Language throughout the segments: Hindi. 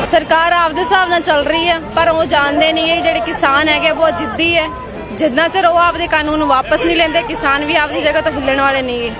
सरकार आपदे हिसाब नाल चल रही है, पर वो जानते नहीं है जिहड़े किसान है बहुत जिद्दी है। जितना चਿਰ वो आपदे कानून वापस नहीं लेंदे, किसान भी आपदी जगह तो हिलण वाले नहीं है।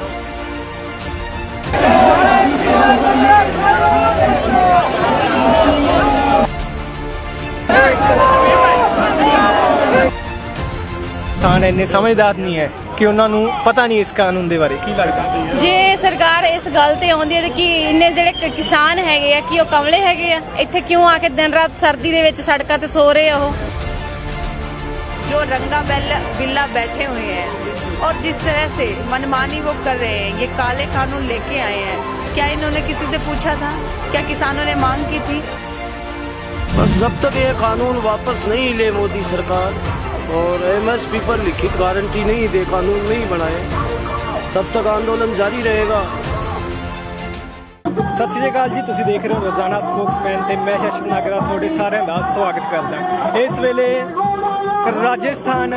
किसान इन्ने समझदार नहीं है कि उन्होंने पता नहीं इस कानून के बारे। की लगता जे सरकार इस गल ते आउंदी है कि इन्ने जिहड़े किसान हैगे कि वो कमले हैगे इत्थे क्यों आके दिन रात सर्दी दे विच सड़कां ते सो रहे हो। जो रंगा बिल्ला बैठे हुए हैं और जिस तरह से मनमानी वो कर रहे हैं, ये काले कानून लेके आए हैं, क्या इन्होंने किसी से पूछा था? क्या किसानों ने मांग की थी? बस जब तक ये कानून वापस नहीं ले मोदी सरकार और एमएसपी पर लिखित गारंटी नहीं दे, कानून नहीं बनाए, तब तक आंदोलन जारी रहेगा। सत श्री अकाल जी, तुसीं देख रहे हो रोजाना स्पोक्समैन ते मैं शशि नागरा तुहाडे सारिਆਂ ਦਾ स्वागत करदा। इस वेले राजस्थान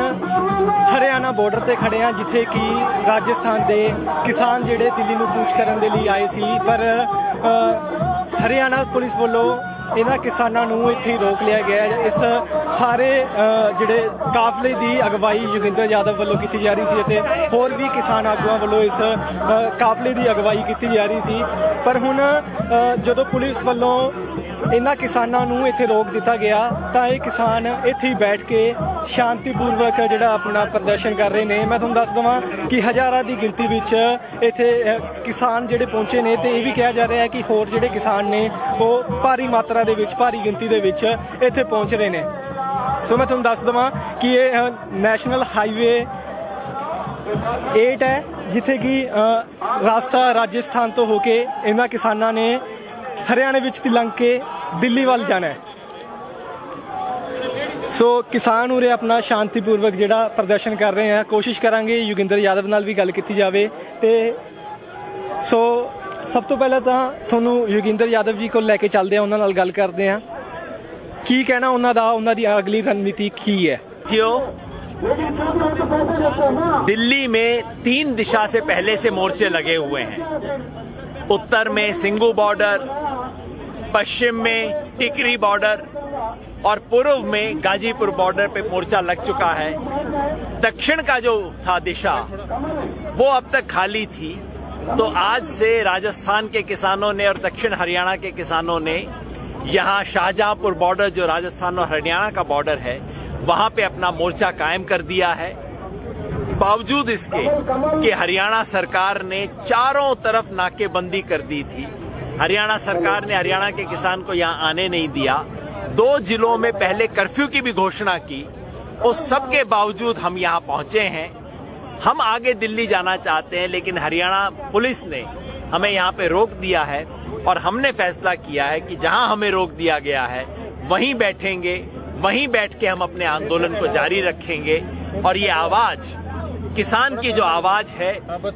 हरियाणा बॉर्डर ते खड़े हैं, जिथे कि राजस्थान दे किसान जिहड़े दिल्ली नूं कूच करन दे लई आए सी, पर हरियाणा पुलिस ਵੱਲੋਂ इन्हां किसानां नूं इत्थे ही रोक लिया गया है। इस सारे जिहड़े काफले की अगवाई योगिंदर यादव ਵੱਲੋਂ की जा रही सी, होर भी किसान आगूआं ਵੱਲੋਂ इस काफले की अगवाई की जा रही सी। पर हुण जदों पुलिस ਵੱਲੋਂ इन्हां किसानां नूं इत्थे रोक दिता गया तां ये किसान इत्थे ही बैठ के शांतिपूर्वक जिहड़ा अपना प्रदर्शन कर रहे हैं। मैं तुहानूं दस देवां कि हज़ारां की गिनती विच इत्थे किसान जिहड़े पहुंचे ने, ते ये भी कहा जा रहा है कि होर जिहड़े किसान ने वो भारी मात्रा दे विच भारी गिनती दे विच इत्थे पहुंच रहे हैं। सो मैं तुहानूं दस देवां कि ये नैशनल हाईवे 8 है, जिथे कि रास्ता राजस्थान तो होके इन्हां किसानां ने हरियाणे विच लंघ के दिल्ली वाल जाना है। सो किसान उरे अपना शांतिपूर्वक जिहड़ा प्रदर्शन कर रहे हैं। कोशिश करांगे योगिंदर यादव नाल भी गल की जाए। तो सो सब तो पहले तो थोनू योगिंदर यादव जी को लैके चलते हैं, उन्होंने गल करते हैं की कहना उन्होंने दी अगली रणनीति की है। दिल्ली में 3 दिशा से पहले से मोर्चे लगे हुए हैं। उत्तर में सिंगू बॉर्डर, पश्चिम में टिकरी बॉर्डर और पूर्व में गाजीपुर बॉर्डर पे मोर्चा लग चुका है। दक्षिण का जो था दिशा वो अब तक खाली थी, तो आज से राजस्थान के किसानों ने और दक्षिण हरियाणा के किसानों ने यहाँ शाहजहांपुर बॉर्डर, जो राजस्थान और हरियाणा का बॉर्डर है, वहां पे अपना मोर्चा कायम कर दिया है। बावजूद इसके कि हरियाणा सरकार ने चारों तरफ नाकेबंदी कर दी थी। हरियाणा सरकार ने हरियाणा के किसान को यहाँ आने नहीं दिया। 2 जिलों में पहले कर्फ्यू की भी घोषणा की। उस सब के बावजूद हम यहाँ पहुंचे हैं। हम आगे दिल्ली जाना चाहते हैं, लेकिन हरियाणा पुलिस ने हमें यहाँ पे रोक दिया है और हमने फैसला किया है कि जहाँ हमें रोक दिया गया है वहीं बैठेंगे, वहीं बैठ के हम अपने आंदोलन को जारी रखेंगे। और ये आवाज, किसान की जो आवाज है,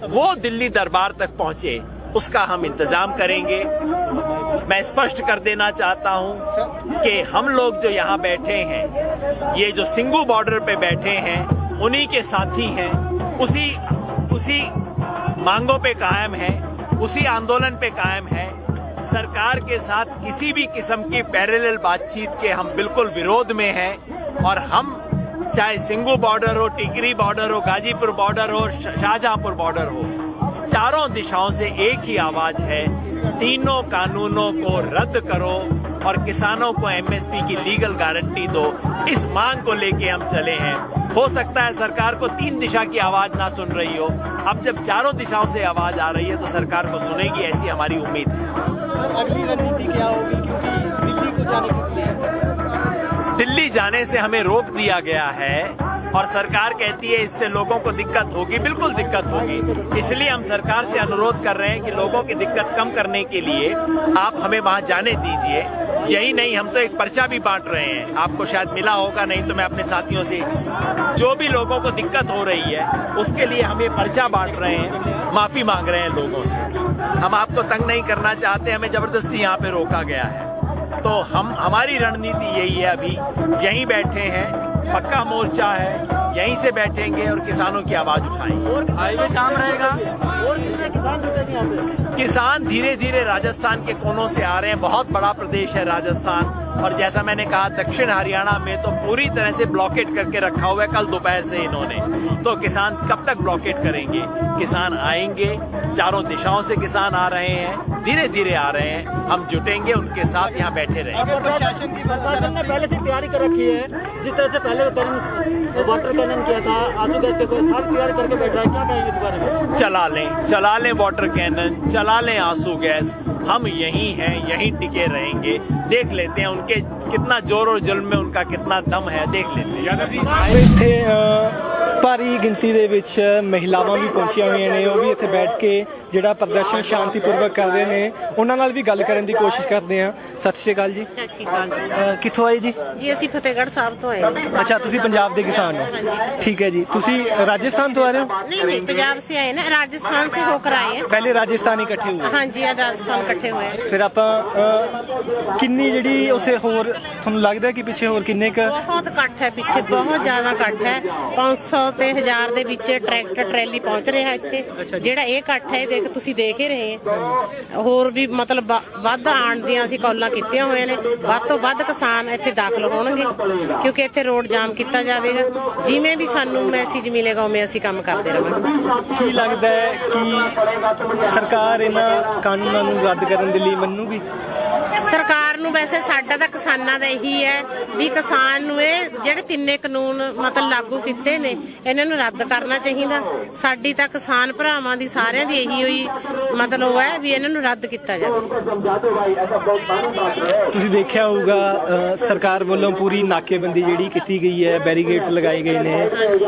वो दिल्ली दरबार तक पहुंचे, उसका हम इंतजाम करेंगे। मैं स्पष्ट कर देना चाहता हूं कि हम लोग जो यहाँ बैठे हैं, ये जो सिंगू बॉर्डर पे बैठे हैं, उन्हीं के साथी हैं, उसी मांगों पे कायम है, उसी आंदोलन पे कायम है। सरकार के साथ किसी भी किस्म की पैरेलल बातचीत के हम बिल्कुल विरोध में हैं। और हम चाहे सिंगू बॉर्डर हो, टिकरी बॉर्डर हो, गाजीपुर बॉर्डर हो, शाहजहांपुर बॉर्डर हो, चारों दिशाओं से एक ही आवाज है, तीनों कानूनों को रद्द करो और किसानों को एमएसपी की लीगल गारंटी दो। इस मांग को लेके हम चले हैं। हो सकता है सरकार को 3 दिशा की आवाज ना सुन रही हो, अब जब चारों दिशाओं से आवाज आ रही है तो सरकार को सुनेगी, ऐसी हमारी उम्मीद है। अगली रणनीति क्या होगी, क्योंकि दिल्ली को जाने के लिए दिल्ली जाने से हमें रोक दिया गया है और सरकार कहती है इससे लोगों को दिक्कत होगी। बिल्कुल दिक्कत होगी, इसलिए हम सरकार से अनुरोध कर रहे हैं कि लोगों की दिक्कत कम करने के लिए आप हमें वहां जाने दीजिए। यही नहीं, हम तो एक पर्चा भी बांट रहे हैं, आपको शायद मिला होगा, नहीं तो मैं अपने साथियों से, जो भी लोगों को दिक्कत हो रही है उसके लिए हम ये पर्चा बांट रहे हैं, माफी मांग रहे हैं लोगों से। हम आपको तंग नहीं करना चाहते, हमें जबरदस्ती यहाँ पे रोका गया है। तो हमारी रणनीति यही है, अभी यहीं बैठे हैं, पक्का मोर्चा है, यहीं से बैठेंगे और किसानों की आवाज उठाएंगे। हाईवे जाम रहेगा और कितने किसान जुटेंगे यहाँ पे? किसान धीरे धीरे राजस्थान के कोनों से आ रहे हैं। बहुत बड़ा प्रदेश है राजस्थान, और जैसा मैंने कहा दक्षिण हरियाणा में तो पूरी तरह से ब्लॉकेट करके रखा हुआ है कल दोपहर से इन्होंने। तो किसान कब तक ब्लॉकेट करेंगे? किसान आएंगे, चारों दिशाओं से किसान आ रहे हैं, धीरे धीरे आ रहे हैं। हम जुटेंगे, उनके साथ यहाँ बैठे रहेंगे। प्रशासन की प्रशासन ने पहले से तैयारी कर रखी है, जिस तरह से पहले वाटर कैनन किया था, आंसू गैस के कोई खाद तैयारी करके बैठा है, क्या कहेंगे इस बारे में? चला लें वाटर कैनन, चला लें आंसू गैस, हम यहीं हैं, यहीं टिके रहेंगे। देख लेते हैं उनके कितना जोर और जुल्म में उनका कितना दम है, देख लेते हैं। यादव जी ਇੱਥੇ ਭਾਰੀ ਗਿਣਤੀ ਦੇ ਵਿੱਚ ਮਹਿਲਾਵਾਂ ਵੀ ਪਹੁੰਚੀਆਂ ਹੋਈਆਂ ਨੇ, ਉਹ ਵੀ ਇੱਥੇ ਬੈਠ ਕੇ ਜਿਹੜਾ ਪ੍ਰਦਰਸ਼ਨ ਸ਼ਾਂਤੀਪੂਰਵਕ ਕਰ ਰਹੇ ਨੇ, ਉਹਨਾਂ ਨਾਲ ਵੀ ਗੱਲ ਕਰਨ ਦੀ ਕੋਸ਼ਿਸ਼ ਕਰਦੇ ਹਾਂ। ਸਤਿ ਸ਼੍ਰੀ ਅਕਾਲ ਜੀ। ਸਤਿ ਸ਼੍ਰੀ ਅਕਾਲ ਜੀ। ਕਿੱਥੋਂ ਆਏ ਜੀ? ਜੀ ਅਸੀਂ ਫਤਿਹਗੜ੍ਹ ਸਾਹਿਬ ਤੋਂ ਆਏ ਹਾਂ। ਅੱਛਾ, ਤੁਸੀਂ ਪੰਜਾਬ ਦੇ ਕਿਸਾਨ ਹੋ? ਠੀਕ ਹੈ ਜੀ। ਤੁਸੀਂ राजस्थान तो आ रहे हो? नहीं नहीं, पंजाब से आए ना, राजस्थान से होकर आए हैं। पहले राजस्थान इकट्ठे हुए? हाँ जी, राजस्थान इकट्ठे हुए हैं। ਫਿਰ ਆਪਾਂ ਕਿੰਨੀ ਜਿਹੜੀ ਉੱਥੇ ਹੋਰ ਤੁਹਾਨੂੰ ਲੱਗਦਾ ਕਿ ਪਿੱਛੇ ਹੋਰ ਕਿੰਨੇ ਕ ਬਹੁਤ ਇਕੱਠ ਹੈ ਪਿੱਛੇ, ਬਹੁਤ ਜ਼ਿਆਦਾ ਇਕੱਠ ਹੈ। 500 ਤੇ 1000 ਦੇ ਵਿੱਚ ਟਰੈਕਟਰ ਟਰੈਲੀ ਪਹੁੰਚ ਰਿਹਾ ਇੱਥੇ। ਜਿਹੜਾ ਇਹ ਇਕੱਠ ਹੈ ਦੇਖ ਤੁਸੀਂ ਦੇਖ ਹੀ ਰਹੇ ਹੋ। ਹੋਰ ਵੀ ਮਤਲਬ ਵੱਧ ਆਉਣ ਦੀਆਂ ਅਸੀਂ ਕਾਲਾਂ ਕੀਤੀਆਂ ਹੋਈਆਂ ਨੇ, ਵੱਧ ਤੋਂ ਵੱਧ ਕਿਸਾਨ ਇੱਥੇ ਦਾਖਲ ਹੋਣਗੇ, ਕਿਉਂਕਿ ਇੱਥੇ ਰੋਡ ਜਾਮ ਕੀਤਾ ਜਾਵੇਗਾ। ਜਿਵੇਂ ਵੀ ਸਾਨੂੰ ਮੈਸੇਜ ਮਿਲੇਗਾ ਉਵੇਂ ਅਸੀਂ ਕੰਮ ਕਰਦੇ ਰਹਾਂਗੇ। ਕੀ ਲੱਗਦਾ ਹੈ ਕਿ ਸਰਕਾਰ ਇਹਨਾਂ ਕਾਨੂੰਨਾਂ ਨੂੰ ਰੱਦ ਕਰਨ ਦੇ ਲਈ ਮੰਨੂਗੀ? ਸਰਕਾਰ ਨੂੰ ਵੈਸੇ ਸਾਡਾ ਤਾਂ ਕਿਸਾਨਾਂ ਦਾ ਇਹੀ ਹੈ ਵੀ ਕਿਸਾਨ ਨੂੰ ਇਹ ਜਿਹੜੇ ਤਿੰਨੇ ਕਾਨੂੰਨ ਮਤਲਬ ਲਾਗੂ ਕੀਤੇ ਨੇ ਇਹਨਾਂ ਨੂੰ ਰੱਦ ਕਰਨਾ ਚਾਹੀਦਾ। ਸਾਡੀ ਤਾਂ ਕਿਸਾਨ ਭਰਾਵਾਂ ਦੀ ਸਾਰਿਆਂ ਦੀ ਇਹੀ ਹੋਈ ਮਤਲਬ ਹੈ ਵੀ ਇਹਨਾਂ ਨੂੰ ਰੱਦ ਕੀਤਾ ਜਾਵੇ। ਤੁਸੀਂ ਦੇਖਿਆ ਹੋਊਗਾ ਸਰਕਾਰ ਵੱਲੋਂ ਪੂਰੀ ਨਾਕੇਬੰਦੀ ਜਿਹੜੀ ਕੀਤੀ ਗਈ ਹੈ, ਬੈਰੀਗੇਡਸ ਲਗਾਏ ਗਏ ਨੇ,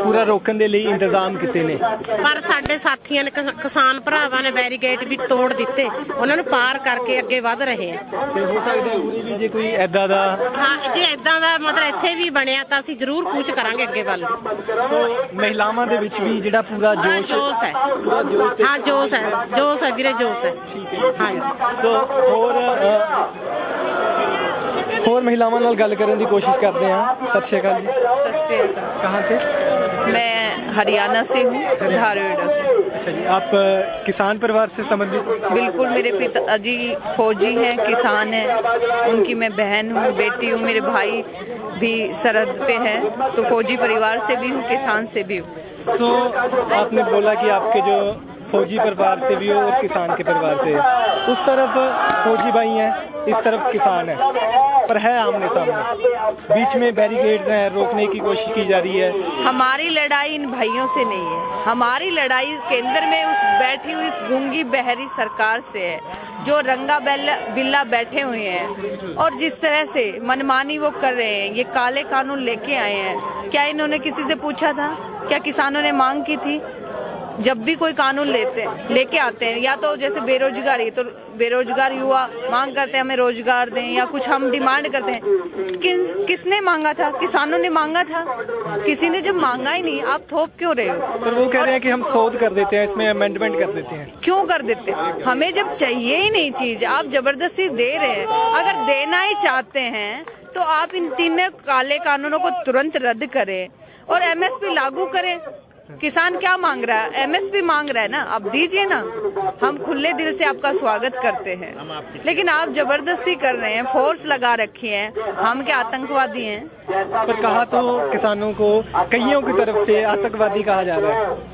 ਪੂਰਾ ਰੋਕਣ ਦੇ ਲਈ ਇੰਤਜ਼ਾਮ ਕੀਤੇ ਨੇ। ਪਰ ਸਾਡੇ ਸਾਥੀਆਂ ਨੇ ਕਿਸਾਨ ਭਰਾਵਾਂ ਨੇ ਬੈਰੀਗੇਡ ਵੀ ਤੋੜ ਦਿੱਤੇ, ਉਹਨਾਂ ਨੂੰ ਪਾਰ ਕਰਕੇ ਅੱਗੇ ਵਧ ਰਹੇ ਆ। ਤੇ ਹੋ ਸਕਦਾ ਹੈ ਉਰੇ ਵੀ ਜੇ ਕੋਈ ਐਦਾਂ ਦਾ ਹਾਂ, ਜੇ ਇਦਾਂ ਦਾ ਮਤਲਬ ਇੱਥੇ ਵੀ ਬਣਿਆ ਤਾਂ ਅਸੀਂ ਜ਼ਰੂਰ ਕੂਚ ਕਰਾਂਗੇ ਅੱਗੇ ਵੱਲ। ਸੋ ਮਹਿਲਾਵਾਂ ਦੇ ਵਿੱਚ ਵੀ ਜਿਹੜਾ ਪੂਰਾ ਜੋਸ਼ ਜੋਸ਼ ਹੈ। ਪੂਰਾ ਜੋਸ਼ ਤੇ ਹਾਂ, ਜੋਸ਼ ਹੈ ਵੀਰੇ, ਜੋਸ਼ ਹੈ। ਠੀਕ ਹੈ। ਹਾਂ, ਸੋ ਹੋਰ ਮਹਿਲਾਵਾਂ ਨਾਲ ਗੱਲ ਕਰਨ ਦੀ ਕੋਸ਼ਿਸ਼ ਕਰਦੇ ਹਾਂ। ਸਤਿ ਸ਼੍ਰੀ ਅਕਾਲ ਜੀ। सत श्री अकाल। कहाँ से? मैं हरियाणा से हूँ, धारवाड़ से। अच्छा जी, आप किसान परिवार से संबंधित? बिल्कुल, मेरे पिताजी फौजी हैं, किसान हैं, उनकी मैं बहन हूँ, बेटी हूँ। मेरे भाई भी सरहद पे हैं, तो फौजी परिवार से भी हूँ, किसान से भी हूँ। सो आपने बोला कि आपके जो फौजी परिवार से भी हो और किसान के परिवार से, उस तरफ फौजी भाई हैं, इस तरफ किसान है, पर है आमने सामने, बीच में बैरिकेड्स हैं, रोकने की कोशिश की जा रही है। हमारी लड़ाई इन भाइयों से नहीं है, हमारी लड़ाई केंद्र में उस बैठी हुई इस गूंगी बहरी सरकार से है, जो रंगा बिल्ला बैठे हुए हैं और जिस तरह से मनमानी वो कर रहे हैं। ये काले कानून लेके आए हैं। क्या इन्होंने किसी से पूछा था? क्या किसानों ने मांग की थी? जब भी कोई कानून लेके आते हैं, या तो जैसे बेरोजगारी, तो बेरोजगार युवा मांग करते हैं हमें रोजगार दें, या कुछ हम डिमांड करते हैं। किसने मांगा था? किसानों ने मांगा था। किसी ने जब मांगा ही नहीं, आप थोप क्यों रहे हो? पर वो कह रहे हैं कि हम शोध कर देते हैं, इसमें अमेंडमेंट कर देते हैं। क्यों कर देते हैं? हमें जब चाहिए ही नहीं चीज, आप जबरदस्ती दे रहे हैं। अगर देना ही चाहते हैं तो आप इन तीनों काले कानूनों को तुरंत रद्द करें और MSP लागू करें। किसान क्या मांग रहा है? MSP मांग रहा है ना, अब दीजिए ना। हम खुले दिल से आपका स्वागत करते हैं, लेकिन आप जबरदस्ती कर रहे हैं, फोर्स लगा रखी है। हम क्या आतंकवादी हैं? पर कहा तो किसानों को कईयों की तरफ से आतंकवादी कहा जा रहा है।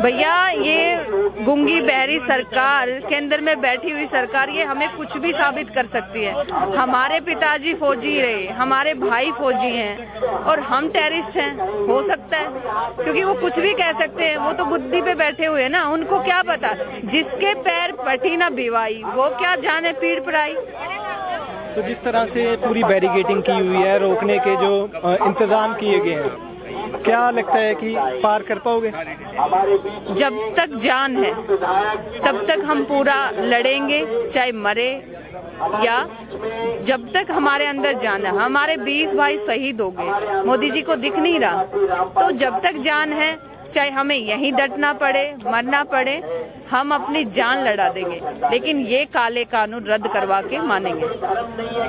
भैया, ये गूंगी बहरी सरकार, केंद्र में बैठी हुई सरकार, ये हमें कुछ भी साबित कर सकती है। हमारे पिताजी फौजी रहे, हमारे भाई फौजी हैं और हम टेररिस्ट हैं, हो सकता है, क्योंकि वो कुछ भी कह सकते हैं। वो तो गुद्दी पे बैठे हुए हैं ना, उनको क्या पता? जिसके पैर पटी ना भिवाई, वो क्या जाने पीड़ पड़ाई। तो जिस तरह से पूरी बैरिकेडिंग की हुई है, रोकने के जो इंतजाम किए गए हैं, क्या लगता है कि पार कर पाओगे? जब तक जान है तब तक हम पूरा लड़ेंगे, चाहे मरे या जब तक हमारे अंदर जान है। हमारे 20 भाई शहीद हो गए, मोदी जी को दिख नहीं रहा, तो जब तक जान है चाहे हमें यहीं डटना पड़े, मरना पड़े, हम अपनी जान लड़ा देंगे, लेकिन ये काले कानून रद्द करवा के मानेंगे।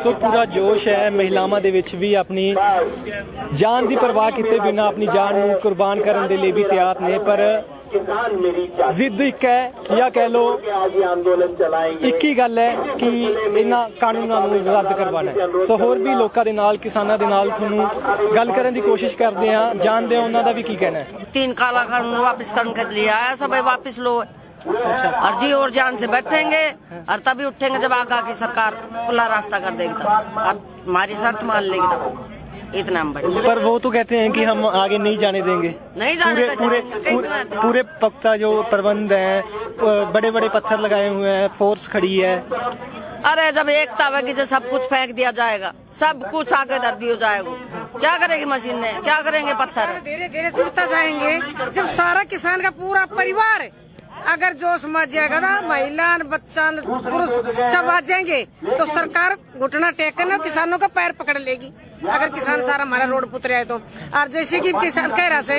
ਸੋ ਪੂਰਾ ਜੋਸ਼ ਹੈ ਮਹਿਲਾਵਾਂ ਦੇ ਵਿੱਚ ਵੀ ਆਪਣੀ ਜਾਨ ਦੀ ਪਰਵਾਹ ਕੀਤੇ ਬਿਨਾਂ ਆਪਣੀ ਜਾਨ ਨੂੰ ਕੁਰਬਾਨ ਕਰਨ ਦੇ ਲਈ ਵੀ ਤਿਆਰ ਨੇ ਪਰ ਜ਼ਿੱਦ ਇੱਕ ਹੈ ਜਾਂ ਕਹਿ ਲੋ ਇੱਕ ਹੀ ਗੱਲ ਹੈ ਕਿ ਇਹਨਾਂ ਕਾਨੂੰਨਾਂ ਨੂੰ ਰੱਦ ਕਰਵਾਉਣਾ ਹੈ। ਸੋ ਹੋਰ ਵੀ ਲੋਕਾਂ ਦੇ ਨਾਲ ਕਿਸਾਨਾਂ ਦੇ ਨਾਲ ਤੁਹਾਨੂੰ ਗੱਲ ਕਰਨ ਦੀ ਕੋਸ਼ਿਸ਼ ਕਰਦੇ ਹਾਂ, ਜਾਣਦੇ ਹਾਂ ਉਹਨਾਂ ਦਾ ਵੀ ਕੀ ਕਹਿਣਾ ਹੈ। 3 काला कानून वापस करने के लिए आया, सब वापस लो और जी और जान से बैठेंगे और तभी उठेंगे जब आगा की सरकार खुला रास्ता कर देगी तब, और हमारी शर्त मान लेगी तब। इतना हम बैठे। पर वो तो कहते हैं कि हम आगे नहीं जाने देंगे, नहीं जाने पूरे पुख्ता जो प्रबंध हैं, बड़े बड़े पत्थर लगाए हुए हैं, फोर्स खड़ी है। अरे जब एकता होगी जो सब कुछ फेंक दिया जाएगा, सब कुछ आगे धर दिया जाएगा, क्या करेगी मशीन ने, क्या करेंगे पत्थर। धीरे धीरे जुड़ता जाएंगे। जब सारा किसान का पूरा परिवार अगर जोश मच जाएगा ना, महिला बच्चा पुरुष सब आ जाएंगे तो सरकार घुटना टेक कर किसानों का पैर पकड़ लेगी। अगर किसान सारा हमारा रोड पुतरे आए तो, और जैसे कि किसान कह रहा से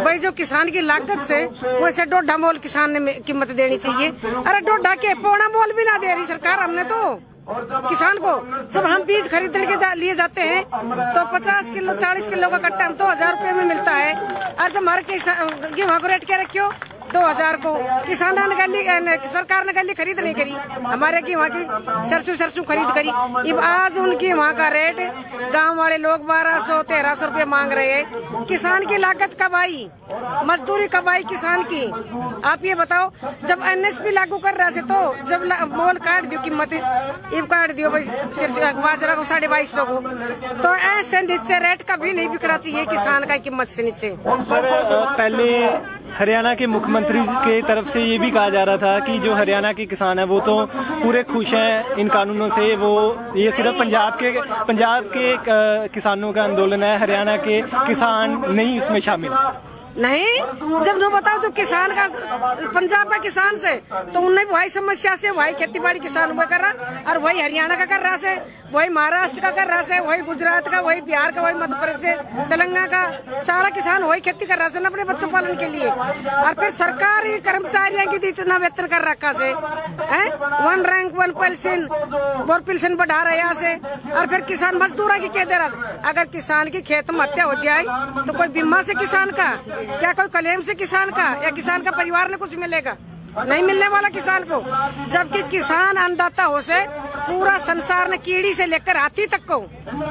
भाई जो किसान की लागत से वैसे 1.5 मोल किसान ने कीमत देनी चाहिए। अरे 1.5 के 1.25 मोल भी ना दे रही सरकार हमने तो किसान को। जब हम बीज खरीदने के लिए जाते हैं तो 50 किलो 40 किलो का कट्टा हम 2000 रुपए में मिलता है, और जब हमारे गेहूं को रेट क्या रखियो 2000 को, किसानों ने गली सरकार ने गली खरीद नहीं करी, हमारे की वहाँ की सरसों खरीद करी। अब आज उनकी वहाँ का रेट गांव वाले लोग 1200-1300 रुपए मांग रहे हैं। किसान की लागत कब आई, मजदूरी कब आई किसान की, आप ये बताओ। जब NSP लागू कर रहा से तो जब मोल काट दियो कीमत, अब काट दियो भाई बाजरा को 2250 को, तो ऐसे नीचे रेट कभी नहीं बिकना चाहिए किसान का कीमत से नीचे। पर पहले हरियाणा के मुख्यमंत्री के तरफ से ये भी कहा जा रहा था कि जो हरियाणा के किसान हैं वो तो पूरे खुश हैं इन कानूनों से, वो ये सिर्फ पंजाब के किसानों का आंदोलन है, हरियाणा के किसान नहीं इसमें शामिल। नहीं, जब नो बताओ जो किसान का पंजाब का किसान से तो उन्हें वही समस्या से वही खेती बाड़ी किसान हुआ कर रहा, और वही हरियाणा का कर रहा से, वही महाराष्ट्र का कर रहा से, वही गुजरात का, वही बिहार का, वही मध्य प्रदेश से, तेलंगाना का सारा किसान वही खेती कर रहा से अपने बच्चों पालन के लिए। और फिर सरकार ही कर्मचारियों की इतना वेतन कर रखा से 1 रैंक 1 पेंशन और पेंशन बढ़ा रहे यहाँ से, और फिर किसान मजदूरा की कह दे रहा। अगर किसान की खेत में हत्या हो जाए तो कोई बीमा से किसान का, क्या कोई क्लेम से किसान का, या किसान का परिवार ने कुछ मिलेगा, नहीं मिलने वाला किसान को। जबकि किसान अन्नदाता हो से पूरा संसार ने कीड़ी से लेकर हाथी तक को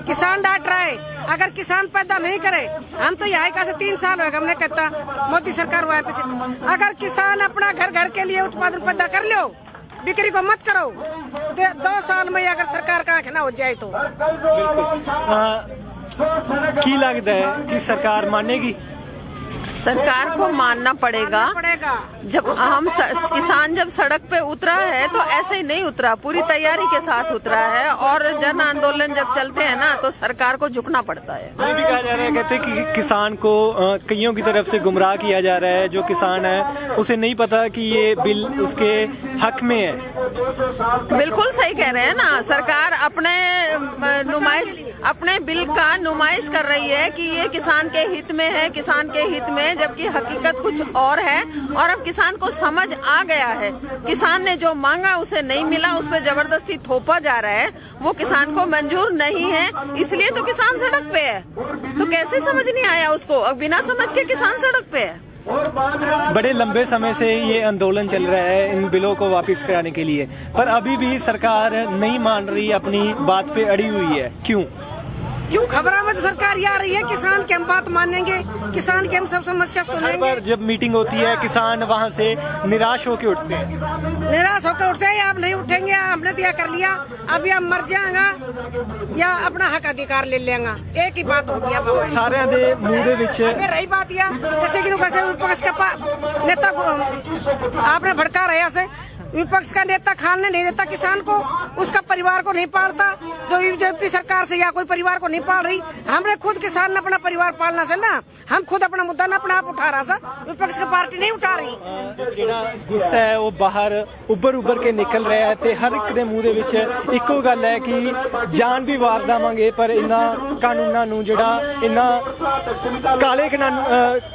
किसान डांट रहा है। अगर किसान पैदा नहीं करे, हम तो यहाँ का से 3 साल हो गए हमने कहता मोदी सरकार हुआ है पीछे, अगर किसान अपना घर के लिए उत्पादन पैदा कर लो, बिक्री को मत करो, 2 साल में अगर सरकार का आंख ना हो जाए तो की लगता है कि सरकार मानेगी। सरकार को मानना पड़ेगा। जब हम किसान जब सड़क पे उतरा है तो ऐसे ही नहीं उतरा, पूरी तैयारी के साथ उतरा है, और जन आंदोलन जब चलते हैं ना तो सरकार को झुकना पड़ता है। ये भी कहा जा रहा है, कहते हैं कि किसान को कईयों की तरफ से गुमराह किया जा रहा है, जो किसान है उसे नहीं पता कि ये बिल उसके हक में है। बिल्कुल सही कह रहे हैं ना, सरकार अपने बिल का नुमाइश कर रही है कि ये किसान के हित में है, किसान के हित में, जबकि हकीकत कुछ और है। और अब किसान को समझ आ गया है, किसान ने जो मांगा उसे नहीं मिला, उस पर जबरदस्ती थोपा जा रहा है, वो किसान को मंजूर नहीं है, इसलिए तो किसान सड़क पे है। तो कैसे समझ नहीं आया उसको, अब बिना समझ के किसान सड़क पे है। बड़े लंबे समय से ये आंदोलन चल रहा है इन बिलों को वापस कराने के लिए, पर अभी भी सरकार नहीं मान रही, अपनी बात पे अड़ी हुई है। क्यों खबरा में तो सरकार ये आ रही है किसान की हम बात मानेंगे, किसान की हम सब समस्या सुनेंगे। पर जब मीटिंग होती है किसान वहाँ से निराश होकर उठते हैं, आप नहीं उठेंगे, हमने तो यह कर लिया, अभी हम मर जाएंगे या अपना हक अधिकार ले लेंगे, एक ही बात होगी। अब सारे दे मुंह दे विच रही बात यह, जैसे कि विपक्ष का नेता आपने भड़का रहा से विपक्ष का नेता खाने नहीं देता किसान को, उसका परिवार को नहीं पालता। जो बीजेपी सरकार से या कोई परिवार को नहीं पाल रही, हमने खुद किसान ने अपना परिवार पालना से ना, हम खुद अपना मुद्दा ना अपना आप उठा रहा सा, विपक्ष की पार्टी नहीं उठा रही। ਜਿਹੜਾ ਗੁੱਸਾ ਹੈ ਉਹ ਬਾਹਰ ਉੱਭਰ ਕੇ ਨਿਕਲ ਰਿਹਾ ਹੈ ਤੇ ਹਰ ਇੱਕ ਦੇ ਮੂੰਹ ਦੇ ਵਿੱਚ ਇੱਕੋ ਗੱਲ ਹੈ ਕਿ ਜਾਨ ਵੀ ਵਾਰ ਦੇਵਾਂਗੇ ਪਰ ਇਹਨਾਂ ਕਾਨੂੰਨਾਂ ਨੂੰ ਜਿਹੜਾ ਇਹਨਾਂ ਕਾਲੇ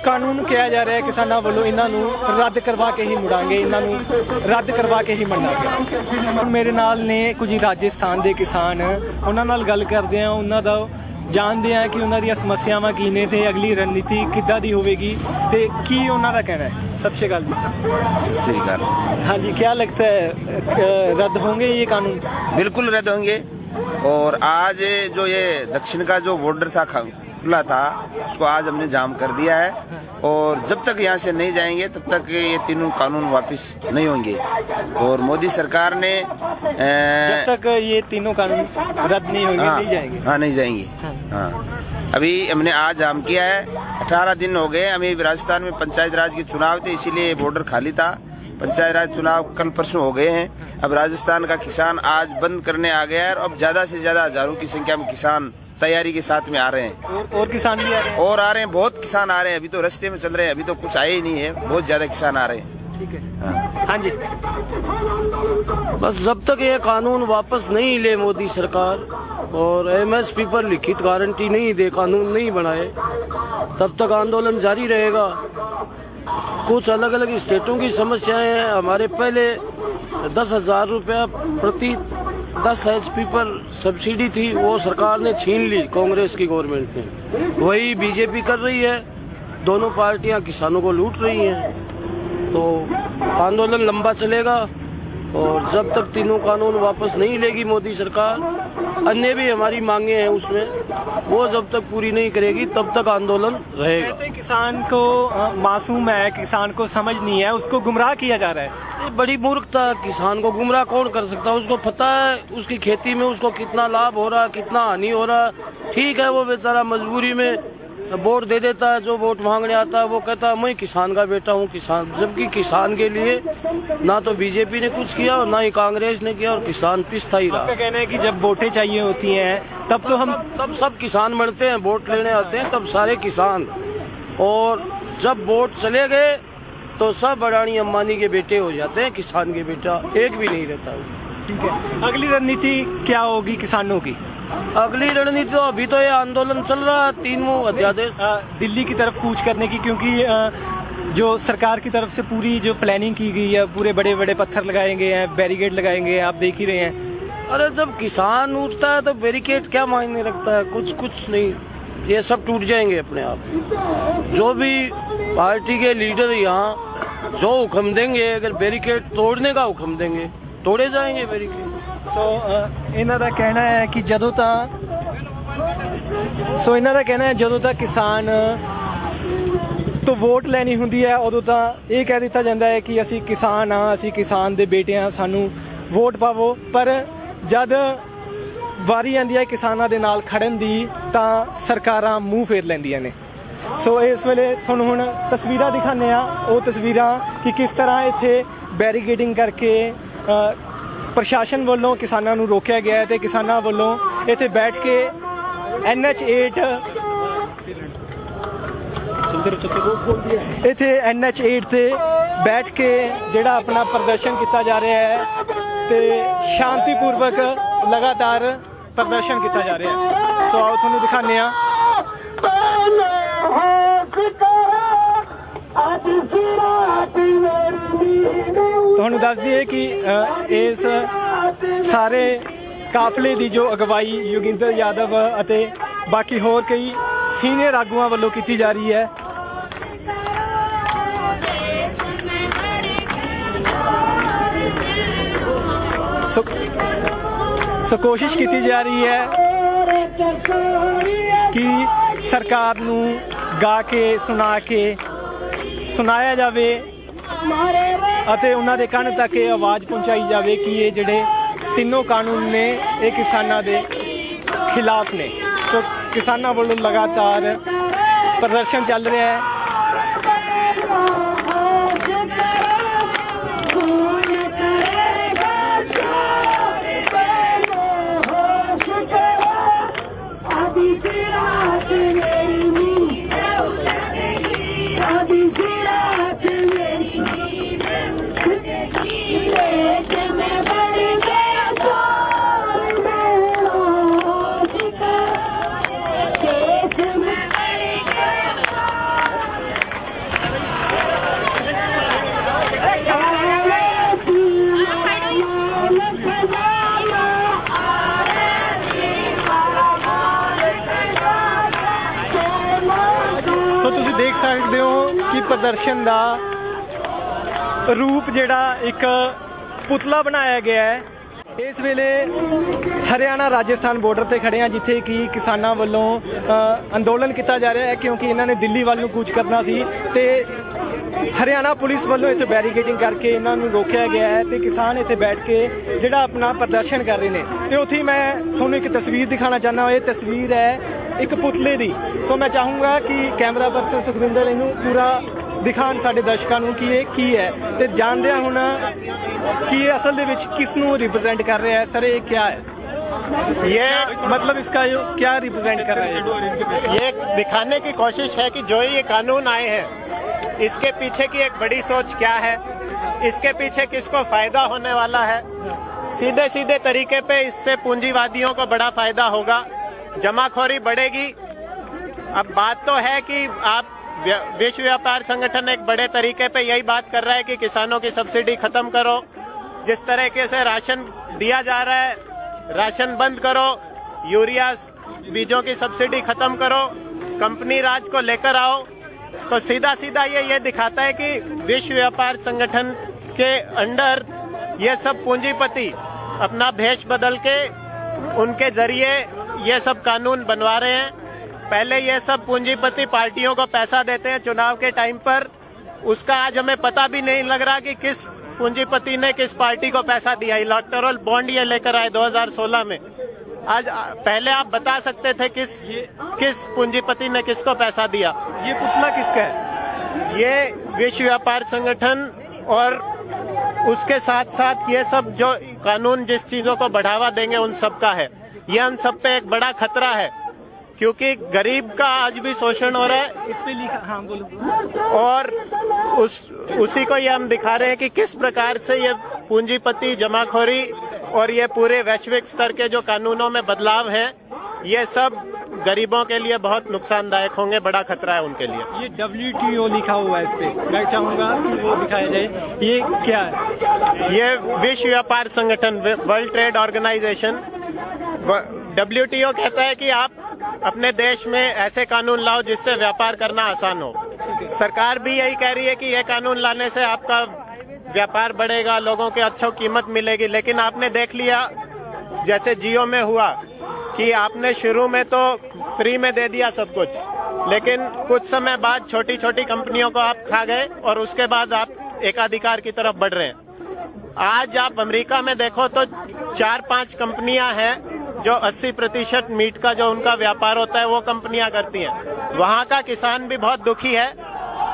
ਕਾਨੂੰਨ ਕਿਹਾ ਜਾ ਰਿਹਾ ਹੈ ਕਿਸਾਨਾਂ ਵੱਲੋਂ, ਇਹਨਾਂ ਨੂੰ ਰੱਦ ਕਰਵਾ ਕੇ ਹੀ ਮੁੜਾਂਗੇ, ਇਹਨਾਂ ਨੂੰ ਰੱਦ ਕਰਵਾ ਕੇ ਹੀ ਮੰਨਾਂਗੇ। ਹੁਣ ਮੇਰੇ ਨਾਲ ਨੇ ਕੁਝ ਰਾਜਸਥਾਨ ਦੇ ਕਿਸਾਨ, ਉਹਨਾਂ ਨਾਲ ਗੱਲ ਕਰਦੇ ਆ, ਉਹਨਾਂ ਦਾ ਜਾਣਦੇ ਆ ਕਿ ਉਹਨਾਂ ਦੀਆਂ ਸਮੱਸਿਆਵਾਂ ਕੀ ਨੇ ਤੇ ਅਗਲੀ ਰਣਨੀਤੀ ਕਿੱਦਾਂ ਦੀ ਹੋਵੇਗੀ ਤੇ ਕੀ ਉਹਨਾਂ ਦਾ ਕਹਿਣਾ ਹੈ। सत श्री अकाल सत श्री अकाल। हाँ जी, क्या लगता है रद्द होंगे ये कानून? बिल्कुल रद्द होंगे। और आज जो ये दक्षिण का जो बॉर्डर था खुला था, उसको आज हमने जाम कर दिया है और जब तक यहाँ से नहीं जाएंगे तब तक ये तीनों कानून वापस नहीं होंगे। और मोदी सरकार ने जब तक ये तीनों कानून रद्द नहीं होंगे नहीं जाएंगे। हाँ, नहीं जाएंगे। हाँ, अभी हमने आज जाम किया है, 18 दिन हो गए। अभी राजस्थान में पंचायत राज के चुनाव थे, इसीलिए बॉर्डर खाली था। पंचायत राज चुनाव कल परसों हो गए हैं। अब राजस्थान का किसान आज बंद करने आ गया है और अब ज्यादा से ज्यादा हजारों की संख्या में किसान तैयारी के साथ में आ रहे हैं। और किसान भी आ रहे हैं? और आ रहे हैं, बहुत किसान आ रहे हैं। अभी तो रास्ते में चल रहे हैं, अभी तो कुछ आए ही नहीं है, बहुत ज्यादा किसान आ रहे हैं। ठीक है। हाँ जी, बस जब तक ये कानून वापस नहीं ले मोदी सरकार और एमएसपी पर लिखित गारंटी नहीं दे, कानून नहीं बनाए, तब तक आंदोलन जारी रहेगा। कुछ अलग अलग स्टेटों की समस्याएं हैं। हमारे पहले 10,000 रुपया प्रति 10 HP पर सब्सिडी थी, वो सरकार ने छीन ली, कांग्रेस की गवर्नमेंट ने। वही बीजेपी कर रही है, दोनों पार्टियां किसानों को लूट रही हैं। तो आंदोलन लंबा चलेगा और जब तक तीनों कानून वापस नहीं लेगी मोदी सरकार, अन्य भी हमारी मांगे हैं उसमें, वो जब तक पूरी नहीं करेगी तब तक आंदोलन रहेगा। ऐसे किसान को मासूम है, किसान को समझ नहीं है, उसको गुमराह किया जा रहा है। ये बड़ी मूर्खता है। किसान को गुमराह कौन कर सकता है? उसको पता है उसकी खेती में उसको कितना लाभ हो रहा, कितना हानि हो रहा। ठीक है, वो बेचारा मजबूरी में वोट दे देता है, जो वोट मांगने आता है वो कहता है मैं किसान का बेटा हूँ, किसान। जबकि किसान के लिए ना तो बीजेपी ने कुछ किया और ना ही कांग्रेस ने किया और किसान पिसता ही रहा। आपका कहना है कि जब वोटें चाहिए होती हैं तब सब किसान मरते हैं, वोट लेने आते हैं तब सारे किसान, और जब वोट चले गए तो सब अडानी अंबानी के बेटे हो जाते हैं, किसान के बेटा एक भी नहीं रहता। ठीक है, अगली रणनीति क्या होगी किसानों की? अगली रणनीति तो अभी तो ये आंदोलन चल रहा है, 3 अध्यादेश दिल्ली की तरफ कूच करने की, क्योंकि जो सरकार की तरफ से पूरी जो प्लानिंग की गई है, पूरे बड़े बड़े पत्थर लगाएंगे हैं, बैरिकेड लगाएंगे, आप देख ही रहे हैं। अरे जब किसान उठता है तो बैरिकेड क्या मायने रखता है? कुछ नहीं, ये सब टूट जाएंगे अपने आप। जो भी पार्टी के लीडर यहाँ जो हुक्म देंगे, अगर बैरिकेड तोड़ने का हुक्म देंगे, तोड़े जाएंगे बैरिकेड। ਸੋ ਇਹਨਾਂ ਦਾ ਕਹਿਣਾ ਹੈ ਕਿ ਜਦੋਂ ਤੱਕ ਕਿਸਾਨ ਤੋਂ ਵੋਟ ਲੈਣੀ ਹੁੰਦੀ ਹੈ ਉਦੋਂ ਤਾਂ ਇਹ ਕਹਿ ਦਿੱਤਾ ਜਾਂਦਾ ਹੈ ਕਿ ਅਸੀਂ ਕਿਸਾਨ ਆ, ਅਸੀਂ ਕਿਸਾਨ ਦੇ ਬੇਟੇ ਆ, ਸਾਨੂੰ ਵੋਟ ਪਾਵੋ। ਪਰ ਜਦ ਵਾਰੀ ਆਉਂਦੀ ਹੈ ਕਿਸਾਨਾਂ ਦੇ ਨਾਲ ਖੜਨ ਦੀ ਤਾਂ ਸਰਕਾਰਾਂ ਮੂੰਹ ਫੇਰ ਲੈਂਦੀਆਂ ਨੇ। ਸੋ ਇਸ ਵੇਲੇ ਤੁਹਾਨੂੰ ਹੁਣ ਤਸਵੀਰਾਂ ਦਿਖਾਉਂਦੇ ਆ, ਉਹ ਤਸਵੀਰਾਂ ਕਿ ਕਿਸ ਤਰ੍ਹਾਂ ਇੱਥੇ ਬੈਰੀਕੇਡਿੰਗ ਕਰਕੇ ਪ੍ਰਸ਼ਾਸਨ ਵੱਲੋਂ ਕਿਸਾਨਾਂ ਨੂੰ ਰੋਕਿਆ ਗਿਆ ਹੈ ਤੇ ਕਿਸਾਨਾਂ ਵੱਲੋਂ ਇੱਥੇ ਬੈਠ ਕੇ NH8 ਤੇ ਬੈਠ ਕੇ ਜਿਹੜਾ ਆਪਣਾ ਪ੍ਰਦਰਸ਼ਨ ਕੀਤਾ ਜਾ ਰਿਹਾ ਹੈ ਤੇ ਸ਼ਾਂਤੀਪੂਰਵਕ ਲਗਾਤਾਰ ਪ੍ਰਦਰਸ਼ਨ ਕੀਤਾ ਜਾ ਰਿਹਾ ਹੈ। ਸੋ ਆਓ ਤੁਹਾਨੂੰ ਦਿਖਾਉਂਦੇ ਆ। ਤੁਹਾਨੂੰ ਦੱਸ ਦਈਏ ਕਿ ਇਸ ਸਾਰੇ ਕਾਫਲੇ ਦੀ ਜੋ ਅਗਵਾਈ ਯੋਗਿੰਦਰ ਯਾਦਵ ਅਤੇ ਬਾਕੀ ਹੋਰ ਕਈ ਸੀਨੀਅਰ ਆਗੂਆਂ ਵੱਲੋਂ ਕੀਤੀ ਜਾ ਰਹੀ ਹੈ। ਸੋ ਕੋਸ਼ਿਸ਼ ਕੀਤੀ ਜਾ ਰਹੀ ਹੈ ਕਿ ਸਰਕਾਰ ਨੂੰ ਗਾ ਕੇ ਸੁਣਾਇਆ ਜਾਵੇ ਅਤੇ ਉਹਨਾਂ ਦੇ ਕੰਨ ਤੱਕ ਇਹ ਆਵਾਜ਼ ਪਹੁੰਚਾਈ ਜਾਵੇ ਕਿ ਇਹ ਜਿਹੜੇ ਤਿੰਨੋਂ ਕਾਨੂੰਨ ਨੇ ਇਹ ਕਿਸਾਨਾਂ ਦੇ ਖਿਲਾਫ ਨੇ। ਸੋ ਕਿਸਾਨਾਂ ਵੱਲੋਂ ਲਗਾਤਾਰ ਪ੍ਰਦਰਸ਼ਨ ਚੱਲ ਰਿਹਾ ਹੈ। ਸੋ ਤੁਸੀਂ ਦੇਖ ਸਕਦੇ ਹੋ ਕਿ ਪ੍ਰਦਰਸ਼ਨ ਦਾ ਰੂਪ ਜਿਹੜਾ ਇੱਕ ਪੁਤਲਾ ਬਣਾਇਆ ਗਿਆ ਹੈ। ਇਸ ਵੇਲੇ ਹਰਿਆਣਾ ਰਾਜਸਥਾਨ ਬਾਰਡਰ ਤੇ ਖੜੇ ਹਾਂ, ਜਿੱਥੇ ਕਿ ਕਿਸਾਨਾਂ ਵੱਲੋਂ ਅੰਦੋਲਨ ਕੀਤਾ ਜਾ ਰਿਹਾ ਹੈ, ਕਿਉਂਕਿ ਇਹਨਾਂ ਨੇ ਦਿੱਲੀ ਵੱਲ ਨੂੰ ਕੂਚ ਕਰਨਾ ਸੀ ਤੇ ਹਰਿਆਣਾ ਪੁਲਿਸ ਵੱਲੋਂ ਇੱਥੇ ਬੈਰੀਕੇਡਿੰਗ ਕਰਕੇ ਇਹਨਾਂ ਨੂੰ ਰੋਕਿਆ ਗਿਆ ਹੈ ਤੇ ਕਿਸਾਨ ਇੱਥੇ ਬੈਠ ਕੇ ਜਿਹੜਾ ਆਪਣਾ ਪ੍ਰਦਰਸ਼ਨ ਕਰ ਰਹੇ ਨੇ। ਤੇ ਉੱਥੇ ਮੈਂ ਤੁਹਾਨੂੰ ਇੱਕ ਤਸਵੀਰ ਦਿਖਾਣਾ ਚਾਹੁੰਦਾ। ਇਹ ਤਸਵੀਰ ਹੈ ਇੱਕ ਪੁਤਲੇ ਦੀ। ਸੋ ਮੈਂ ਚਾਹੂੰਗਾ ਕਿ ਕੈਮਰਾ ਪਰਸਨ ਸੁਖਵਿੰਦਰ ਇਹਨੂੰ ਪੂਰਾ ਦਿਖਾਣ ਸਾਡੇ ਦਰਸ਼ਕਾਂ ਨੂੰ ਕਿ ਇਹ ਕੀ ਹੈ ਤੇ ਜਾਣਦੇ ਹਾਂ ਹੁਣ कि ये असल दे विच किस नू रिप्रेजेंट कर रहा है। सर ये क्या है, ये मतलब इसका क्या रिप्रेजेंट कर रहा है? ये दिखाने की कोशिश है कि जो ये कानून आए हैं इसके पीछे की एक बड़ी सोच क्या है, इसके पीछे किसको फायदा होने वाला है। सीधे सीधे तरीके पे इससे पूंजीवादियों को बड़ा फायदा होगा, जमाखोरी बढ़ेगी। अब बात तो है कि आप विश्व व्यापार संगठन एक बड़े तरीके पे यही बात कर रहा है कि किसानों की सब्सिडी खत्म करो, जिस तरीके से राशन दिया जा रहा है राशन बंद करो, यूरिया बीजों की सब्सिडी खत्म करो, कंपनी राज को लेकर आओ। तो सीधा सीधा ये दिखाता है कि विश्व व्यापार संगठन के अंडर ये सब पूंजीपति अपना भेष बदल के उनके जरिए ये सब कानून बनवा रहे हैं। पहले ये सब पूंजीपति पार्टियों को पैसा देते हैं चुनाव के टाइम पर, उसका आज हमें पता भी नहीं लग रहा कि किस पूंजीपति ने किस पार्टी को पैसा दिया। इलेक्टोरल बॉन्ड ये लेकर आए 2016 में। आज पहले आप बता सकते थे किस पूंजीपति ने किसको पैसा दिया? ये पुतला किसका है? ये विश्व व्यापार संगठन और उसके साथ साथ ये सब जो कानून जिस चीजों को बढ़ावा देंगे उन सब का है। ये हम सब पे एक बड़ा खतरा है, क्योंकि गरीब का आज भी शोषण हो रहा है। इस पे लिखा, हाँ बोलो। और उसी को ये हम दिखा रहे हैं कि किस प्रकार से ये पूंजीपति जमाखोरी और ये पूरे वैश्विक स्तर के जो कानूनों में बदलाव हैं, ये सब गरीबों के लिए बहुत नुकसानदायक होंगे, बड़ा खतरा है उनके लिए। ये WTO लिखा हुआ है इस पे, मैं चाहूंगा कि वो दिखाया जाए। ये क्या है? ये विश्व व्यापार संगठन, वर्ल्ड ट्रेड ऑर्गेनाइजेशन, WTO कहता है कि आप अपने देश में ऐसे कानून लाओ जिससे व्यापार करना आसान हो। सरकार भी यही कह रही है कि यह कानून लाने से आपका व्यापार बढ़ेगा, लोगों के अच्छी कीमत मिलेगी। लेकिन आपने देख लिया जैसे जियो में हुआ कि आपने शुरू में तो फ्री में दे दिया सब कुछ, लेकिन कुछ समय बाद छोटी छोटी कंपनियों को आप खा गए और उसके बाद आप एकाधिकार की तरफ बढ़ रहे हैं। आज आप अमेरिका में देखो तो 4-5 कंपनियां हैं जो 80% मीट का जो उनका व्यापार होता है वो कंपनियां करती हैं। वहां का किसान भी बहुत दुखी है।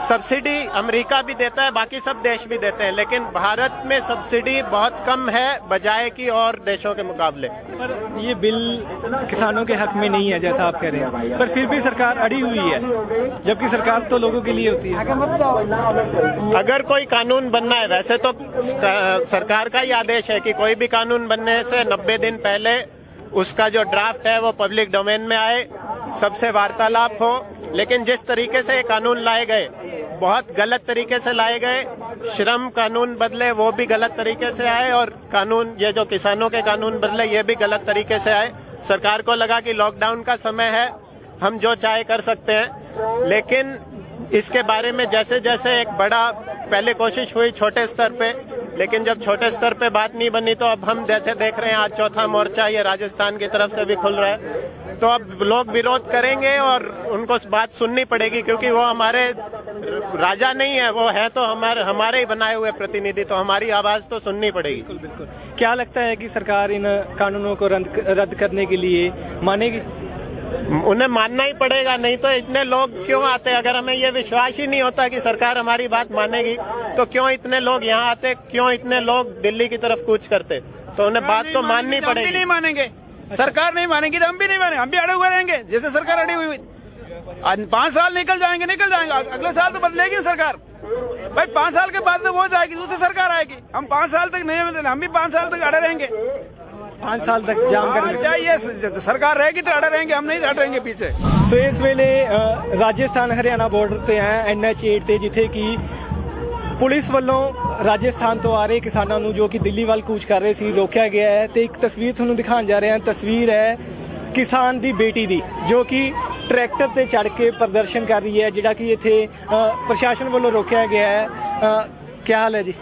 सब्सिडी अमेरिका भी देता है, बाकी सब देश भी देते हैं, लेकिन भारत में सब्सिडी बहुत कम है बजाय की और देशों के मुकाबले। पर ये बिल किसानों के हक में नहीं है जैसा आप कह रहे हैं, पर फिर भी सरकार अड़ी हुई है, जबकि सरकार तो लोगों के लिए होती है। अगर कोई कानून बनना है, वैसे तो सरकार का ही आदेश है कि कोई भी कानून बनने से 90 दिन पहले उसका जो ड्राफ्ट है वो पब्लिक डोमेन में आए, सबसे वार्तालाप हो। लेकिन जिस तरीके से ये कानून लाए गए बहुत गलत तरीके से लाए गए। श्रम कानून बदले वो भी गलत तरीके से आए, और कानून ये जो किसानों के कानून बदले ये भी गलत तरीके से आए। सरकार को लगा कि लॉकडाउन का समय है, हम जो चाहे कर सकते हैं, लेकिन इसके बारे में जैसे जैसे एक बड़ा पहले कोशिश हुई छोटे स्तर पे, लेकिन जब छोटे स्तर पे बात नहीं बनी तो अब हम जैसे देख रहे हैं आज चौथा मोर्चा ये राजस्थान की तरफ से भी खुल रहा है। तो अब लोग विरोध करेंगे और उनको बात सुननी पड़ेगी, क्योंकि वो हमारे राजा नहीं है, वो है तो हमारे ही बनाए हुए प्रतिनिधि, तो हमारी आवाज तो सुननी पड़ेगी। बिल्कुल बिल्कुल। क्या लगता है कि सरकार इन कानूनों को रद्द करने के लिए मानेगी? उन्हें मानना ही पड़ेगा, नहीं तो इतने लोग क्यों आते? अगर हमें ये विश्वास ही नहीं होता कि सरकार हमारी बात मानेगी तो क्यों इतने लोग यहाँ आते, क्यों इतने लोग दिल्ली की तरफ कूच करते? तो उन्हें बात तो माननी पड़ेगी। हम भी नहीं मानेंगे, सरकार नहीं मानेगी तो हम भी नहीं मानेंगे, हम भी अड़े हुए रहेंगे जैसे सरकार अड़ी हुई। 5 साल निकल जाएंगे, अगले साल तो बदलेगी सरकार भाई। 5 साल के बाद तो वो जाएगी, दूसरी सरकार आएगी। हम 5 साल तक नहीं, हम भी 5 साल तक अड़े रहेंगे। 5 साल तक जाम कर चाहिए सरकार रहेगी तो अड़े रहेंगे, हम नहीं हटेंगे पीछे। सो इस वेले राजस्थान हरियाणा बॉर्डर ਤੇ ਹੈ NH8 ਤੇ, ਜਿੱਥੇ ਕਿ ਪੁਲਿਸ ਵੱਲੋਂ ਰਾਜਸਥਾਨ ਤੋਂ ਆ ਰਹੇ ਕਿਸਾਨਾਂ ਨੂੰ ਜੋ ਕਿ ਦਿੱਲੀ ਵੱਲ ਕੂਚ ਕਰ ਰਹੇ ਸੀ ਰੋਕਿਆ ਗਿਆ ਹੈ। ਤੇ ਇੱਕ ਤਸਵੀਰ ਤੁਹਾਨੂੰ ਦਿਖਾਉਣ ਜਾ ਰਹੇ ਹਾਂ। ਤਸਵੀਰ ਹੈ ਕਿਸਾਨ ਦੀ ਬੇਟੀ ਦੀ, ਜੋ ਕਿ ਟਰੈਕਟਰ ਤੇ ਚੜ੍ਹ ਕੇ ਪ੍ਰਦਰਸ਼ਨ ਕਰ ਰਹੀ ਹੈ, ਜਿਹੜਾ ਕਿ ਇੱਥੇ ਪ੍ਰਸ਼ਾਸਨ ਵੱਲੋਂ ਰੋਕਿਆ ਗਿਆ ਹੈ। ਕੀ ਹਾਲ ਹੈ ਜੀ?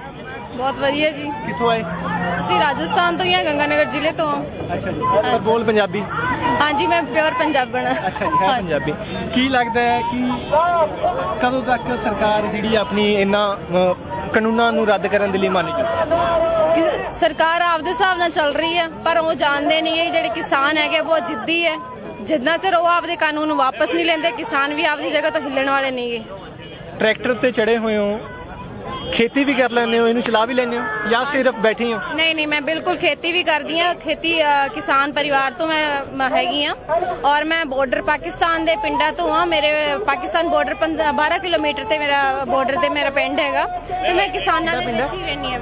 ਬਹੁਤ ਵਧੀਆ ਜੀ। ਕਿੱਥੋਂ ਆਏ? ਅਸੀਂ ਰਾਜਸਥਾਨ ਤੋਂ ਜਾਂ ਗੰਗਾਨਗਰ ਜ਼ਿਲ੍ਹੇ ਤੋਂ। ਅੱਛਾ ਜੀ। ਪਰ ਬੋਲ ਪੰਜਾਬੀ? ਹਾਂਜੀ, ਮੈਂ ਪਿਓਰ ਪੰਜਾਬਣ। ਅੱਛਾ ਜੀ, ਹੈ ਪੰਜਾਬੀ। ਕੀ ਲੱਗਦਾ ਹੈ ਕਿ ਕਦੋਂ ਤੱਕ ਸਰਕਾਰ ਜਿਹੜੀ ਆਪਣੀ ਇਹਨਾਂ ਕਾਨੂੰਨਾਂ ਨੂੰ ਰੱਦ ਕਰਨ ਦੇ ਲਈ ਮੰਨੇਗੀ? ਸਰਕਾਰ ਆਪਦੇ ਹਿਸਾਬ ਨਾਲ ਚੱਲ ਰਹੀ ਹੈ, ਪਰ ਉਹ ਜਾਣਦੇ ਨਹੀਂ ਹੈ ਜਿਹੜੇ ਕਿਸਾਨ ਹੈਗੇ ਬਹੁਤ ਜਿੱਦੀ ਹੈ। ਜਿੰਨਾ ਚਿਰ ਉਹ ਆਪਦੇ ਕਾਨੂੰਨ ਨੂੰ ਵਾਪਸ ਨਹੀਂ ਲੈਂਦੇ, ਕਿਸਾਨ ਵੀ ਆਪਦੀ ਜਗ੍ਹਾ ਤੋਂ ਹਿੱਲਣ ਵਾਲੇ ਨਹੀਂਗੇ। ਟਰੈਕਟਰ ਤੇ ਚੜੇ ਹੋਏ ਹੋ, ਖੇਤੀ ਵੀ ਕਰ ਲੈਂਦੇ ਹੋ, ਇਹਨੂੰ ਚਲਾ ਵੀ ਲੈਂਦੇ ਹੋ ਜਾਂ ਸਿਰਫ ਬੈਠੇ ਹੋ? ਨਹੀਂ, ਮੈਂ ਬਿਲਕੁਲ ਖੇਤੀ ਵੀ ਕਰਦੀ ਹਾਂ। ਖੇਤੀ ਕਿਸਾਨ ਪਰਿਵਾਰ ਤੋਂ ਮੈਂ ਹੈਗੀ ਹਾਂ ਔਰ ਮੈਂ ਬਾਰਡਰ ਪਾਕਿਸਤਾਨ ਦੇ ਪਿੰਡਾਂ ਤੋਂ ਹਾਂ। ਮੇਰੇ ਪਾਕਿਸਤਾਨ ਬਾਰਡਰ 12 ਕਿਲੋਮੀਟਰ ਤੇ ਮੇਰਾ ਬਾਰਡਰ ਤੇ ਮੇਰਾ ਪਿੰਡ ਹੈਗਾ ਤੇ ਮੈਂ ਕਿਸਾਨਾਂ ਦੇ ਵਿੱਚ ਹੀ ਰਹਿੰਦੀ ਹਾਂ।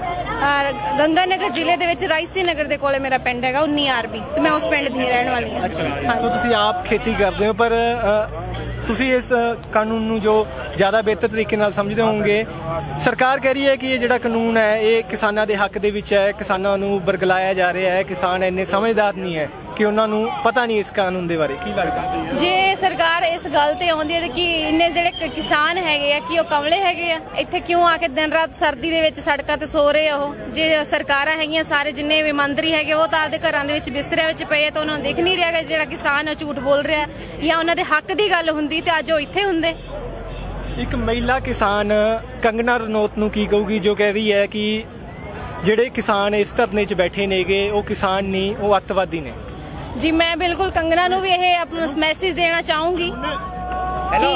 ਗੰਗਾਨਗਰ ਜ਼ਿਲ੍ਹੇ ਦੇ ਵਿੱਚ ਰਾਈਸੀ ਨਗਰ ਦੇ ਕੋਲੇ ਮੇਰਾ ਪਿੰਡ ਹੈਗਾ 19 ਆਰਬੀ ਤੇ ਮੈਂ ਉਸ ਪਿੰਡ ਦੀ ਰਹਿਣ ਵਾਲੀ ਹਾਂ। ਸੋ ਤੁਸੀਂ ਆਪ ਖੇਤੀ ਕਰਦੇ ਹੋ, ਪਰ ਤੁਸੀਂ ਇਸ ਕਾਨੂੰਨ ਨੂੰ ਜੋ ਜ਼ਿਆਦਾ ਬਿਹਤਰ ਤਰੀਕੇ ਨਾਲ ਸਮਝਦੇ ਹੋਵੋਗੇ। ਸਰਕਾਰ ਕਹਿ ਰਹੀ ਹੈ ਕਿ ਇਹ ਜਿਹੜਾ ਕਾਨੂੰਨ ਹੈ ਇਹ ਕਿਸਾਨਾਂ ਦੇ ਹੱਕ ਦੇ ਵਿੱਚ ਹੈ, ਕਿਸਾਨਾਂ ਨੂੰ ਬਰਗਲਾਇਆ ਜਾ ਰਿਹਾ ਹੈ। ਕਿਸਾਨ ਇੰਨੇ ਸਮਝਦਾਰ ਨਹੀਂ ਹੈ ਕਿ ਉਹਨਾਂ ਨੂੰ ਪਤਾ ਨਹੀਂ ਇਸ ਕਾਨੂੰਨ ਦੇ ਬਾਰੇ। ਕੀ ਲੱਗਦਾ ਜੇ ਸਰਕਾਰ ਇਸ ਗੱਲ ਤੇ ਆਉਂਦੀ ਹੈ ਕਿ ਇੰਨੇ ਜਿਹੜੇ ਕਿਸਾਨ ਹੈਗੇ ਆ ਕਿ ਉਹ ਕਮਲੇ ਹੈਗੇ ਆ? ਇੱਥੇ ਕਿਉਂ ਆ ਕੇ ਦਿਨ ਰਾਤ ਸਰਦੀ ਦੇ ਵਿੱਚ ਸੜਕਾਂ ਤੇ ਸੋ ਰਹੇ ਆ ਉਹ? ਜੇ ਸਰਕਾਰਾਂ ਹੈਗੀਆਂ, ਸਾਰੇ ਜਿੰਨੇ ਵੀ ਮੰਤਰੀ ਹੈਗੇ ਉਹ ਤਾਂ ਆਪਦੇ ਘਰਾਂ ਦੇ ਵਿੱਚ ਬਿਸਤਰਿਆਂ ਵਿੱਚ ਪਏ ਤਾਂ ਉਹਨਾਂ ਨੂੰ ਦਿਖ ਨਹੀਂ ਰਿਹਾ ਕਿ ਜਿਹੜਾ ਕਿਸਾਨ ਝੂਠ ਬੋਲ ਰਿਹਾ ਜਾਂ ਉਹਨਾਂ ਦੇ ਹੱਕ ਦੀ ਗੱਲ ਹੁੰਦੀ ਤੇ ਅੱਜ ਉਹ ਇੱਥੇ ਹੁੰਦੇ। ਇੱਕ ਮਹਿਲਾ ਕਿਸਾਨ ਕੰਗਨਾ ਰਣੌਤ ਨੂੰ ਕੀ ਕਹੂਗੀ ਜੋ ਕਹਿ ਰਹੀ ਹੈ ਕਿ ਜਿਹੜੇ ਕਿਸਾਨ ਇਸ ਧਰਨੇ 'ਚ ਬੈਠੇ ਨੇਗੇ ਉਹ ਕਿਸਾਨ ਨਹੀਂ, ਉਹ ਅੱਤਵਾਦੀ ਨੇ? ਜੀ ਮੈਂ ਬਿਲਕੁਲ ਕੰਗਨਾ ਨੂੰ ਵੀ ਇਹ ਆਪਣਾ ਮੈਸੇਜ ਦੇਣਾ ਚਾਹੂੰਗੀ ਕਿ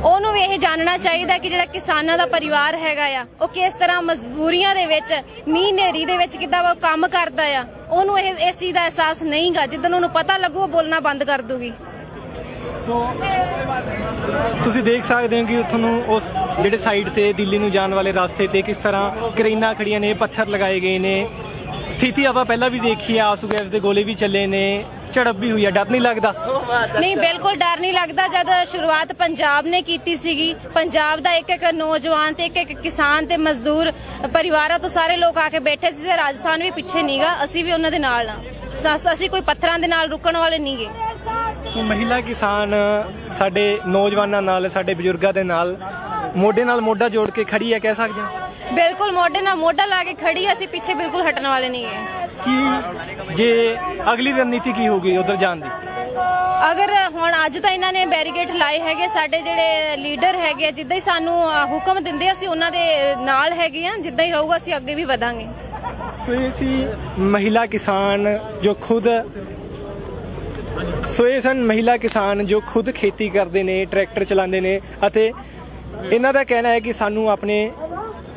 ਉਹਨੂੰ ਵੀ ਇਹ ਜਾਣਨਾ ਚਾਹੀਦਾ ਕਿ ਜਿਹੜਾ ਕਿਸਾਨਾਂ ਦਾ ਪਰਿਵਾਰ ਹੈਗਾ ਆ ਉਹ ਕਿਸ ਤਰ੍ਹਾਂ ਮਜਬੂਰੀਆਂ ਦੇ ਵਿੱਚ ਮੀਂਹ ਹਨੇਰੀ ਦੇ ਵਿੱਚ ਕਿੱਦਾਂ ਉਹ ਕੰਮ ਕਰਦਾ ਆ। ਉਹਨੂੰ ਇਸ ਚੀਜ਼ ਦਾ ਅਹਿਸਾਸ ਨਹੀਂਗਾ। ਜਿੱਦਣ ਉਹਨੂੰ ਪਤਾ ਲੱਗੂ ਉਹ ਬੋਲਣਾ ਬੰਦ ਕਰ ਦੂਗੀ। ਸੋ ਤੁਸੀਂ ਦੇਖ ਸਕਦੇ ਹੋ ਕਿ ਤੁਹਾਨੂੰ ਉਸ ਜਿਹੜੇ ਸਾਈਡ ਤੇ ਦਿੱਲੀ ਨੂੰ ਜਾਣ ਵਾਲੇ ਰਸਤੇ ਤੇ ਕਿਸ ਤਰ੍ਹਾਂ ਕਰੇਨਾਂ ਖੜੀਆਂ ਨੇ, ਪੱਥਰ ਲਗਾਏ ਗਏ ਨੇ। ਸਥਿਤੀ ਆਪਾਂ ਪਹਿਲਾਂ ਵੀ ਦੇਖੀ ਆ, ਆਸੂ ਗੈਸ ਦੇ ਗੋਲੇ ਵੀ ਚੱਲੇ ਨੇ, ਝੜਪ ਵੀ ਹੋਈ ਆ। ਡਰ ਨਹੀਂ ਲੱਗਦਾ? ਨਹੀਂ, ਬਿਲਕੁਲ ਡਰ ਨਹੀਂ ਲੱਗਦਾ। ਜਦ ਸ਼ੁਰੂਆਤ ਪੰਜਾਬ ਨੇ ਕੀਤੀ ਸੀਗੀ, ਪੰਜਾਬ ਦਾ ਇੱਕ ਇੱਕ ਨੌਜਵਾਨ ਤੇ ਇੱਕ ਇੱਕ ਕਿਸਾਨ ਤੇ ਮਜ਼ਦੂਰ ਪਰਿਵਾਰਾਂ ਤੋਂ ਸਾਰੇ ਲੋਕ ਆ ਕੇ ਬੈਠੇ ਸੀ ਤੇ ਰਾਜਸਥਾਨ ਵੀ ਪਿੱਛੇ ਨਹੀਂਗਾ। ਅਸੀਂ ਵੀ ਉਹਨਾਂ ਦੇ ਨਾਲ ਆ। ਅਸੀਂ ਕੋਈ ਪੱਥਰਾਂ ਦੇ ਨਾਲ ਰੁਕਣ ਵਾਲੇ ਨਹੀਂਗੇ। ਸੋ ਮਹਿਲਾ ਕਿਸਾਨ ਸਾਡੇ ਨੌਜਵਾਨਾਂ ਨਾਲ, ਸਾਡੇ ਬਜ਼ੁਰਗਾਂ ਦੇ ਨਾਲ ਮੋਢਾ ਜੋੜ ਕੇ ਖੜੀ ਹੈ, ਕਹਿ ਸਕਦੇ ਹਾਂ? ਬਿਲਕੁਲ ਮੋਢੇ ਨਾਲ ਮੋਢਾ ਲਾ ਕੇ ਖੜੀ। ਅਸੀਂ ਪਿੱਛੇ ਬਿਲਕੁਲ ਹਟਣ ਵਾਲੇ ਨਹੀਂ ਹੈ। ਕਿ ਜੇ ਅਗਲੀ ਰਣਨੀਤੀ ਕੀ ਹੋਊਗੀ ਉਧਰ ਜਾਣ ਦੀ? ਅਗਰ ਹੁਣ ਅੱਜ ਤਾਂ ਇਹਨਾਂ ਨੇ ਬੈਰੀਕੇਡ ਲਾਏ ਹੈਗੇ, ਸਾਡੇ ਜਿਹੜੇ ਲੀਡਰ ਹੈਗੇ ਜਿੱਦਾਂ ਹੀ ਸਾਨੂੰ ਹੁਕਮ ਦਿੰਦੇ ਅਸੀਂ ਉਹਨਾਂ ਦੇ ਨਾਲ ਹੈਗੇ ਆ। ਜਿੱਦਾਂ ਹੀ ਰਹੂਗਾ ਅਸੀਂ ਅੱਗੇ ਵੀ ਵਧਾਂਗੇ। ਸੋ ਇਹ ਸੀ ਮਹਿਲਾ ਕਿਸਾਨ ਜੋ ਖੁਦ ਖੇਤੀ ਕਰਦੇ ਨੇ, ਟਰੈਕਟਰ ਚਲਾਉਂਦੇ ਨੇ ਅਤੇ ਇਹਨਾਂ ਦਾ ਕਹਿਣਾ ਹੈ ਕਿ ਸਾਨੂੰ ਆਪਣੇ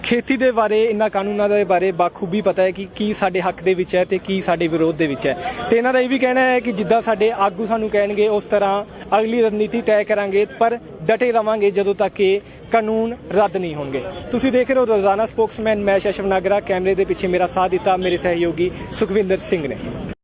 ਖੇਤੀ ਦੇ ਬਾਰੇ, ਇਹਨਾਂ ਕਾਨੂੰਨਾਂ ਦੇ ਬਾਰੇ ਬਾਖੂਬੀ ਪਤਾ ਹੈ ਕਿ ਕੀ ਸਾਡੇ ਹੱਕ ਦੇ ਵਿੱਚ ਹੈ ਤੇ ਕੀ ਸਾਡੇ ਵਿਰੋਧ ਦੇ ਵਿੱਚ ਹੈ। ਤੇ ਇਹਨਾਂ ਦਾ ਇਹ ਵੀ ਕਹਿਣਾ ਹੈ ਕਿ ਜਿੱਦਾਂ ਸਾਡੇ ਆਗੂ ਸਾਨੂੰ ਕਹਿਣਗੇ ਉਸ ਤਰ੍ਹਾਂ ਅਗਲੀ ਰਣਨੀਤੀ ਤੈਅ ਕਰਾਂਗੇ, ਪਰ ਡਟੇ ਰਵਾਂਗੇ ਜਦੋਂ ਤੱਕ ਇਹ ਕਾਨੂੰਨ ਰੱਦ ਨਹੀਂ ਹੋਣਗੇ। ਤੁਸੀਂ ਦੇਖ ਰਹੇ ਹੋ ਰੋਜ਼ਾਨਾ ਸਪੋਕਸਮੈਨ। ਮੈਂ ਸ਼ਸ਼ਵ ਨਾਗਰਾ। ਕੈਮਰੇ ਦੇ ਪਿੱਛੇ ਮੇਰਾ ਸਾਥ ਦਿੱਤਾ ਮੇਰੇ ਸਹਿਯੋਗੀ ਸੁਖਵਿੰਦਰ ਸਿੰਘ ਨੇ।